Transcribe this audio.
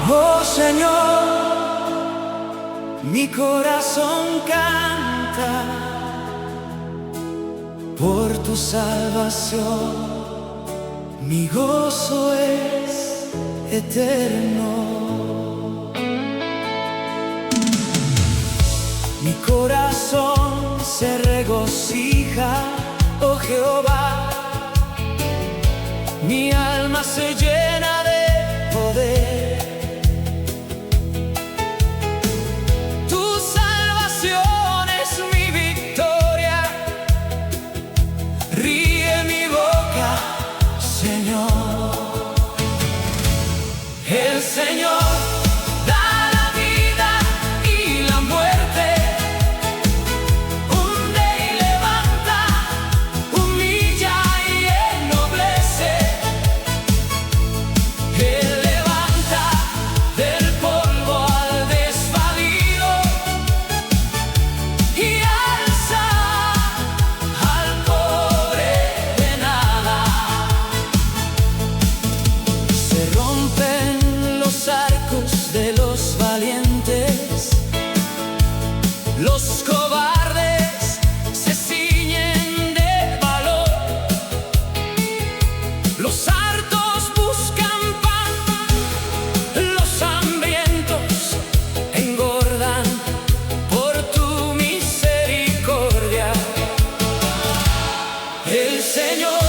Oh Señor, mi corazón canta por tu salvación, mi gozo es eterno. Mi corazón se regocija, oh Jehová, mi alma se llena de poder. El Señor da la vida y la muerte, hunde y levanta, humilla y ennoblece. Él levanta del polvo al desvalido y alza al pobre de nada. Se rompen los arcos de los valientes, los cobardes se ciñen de valor, los hartos buscan pan, los hambrientos engordan por tu misericordia. El Señor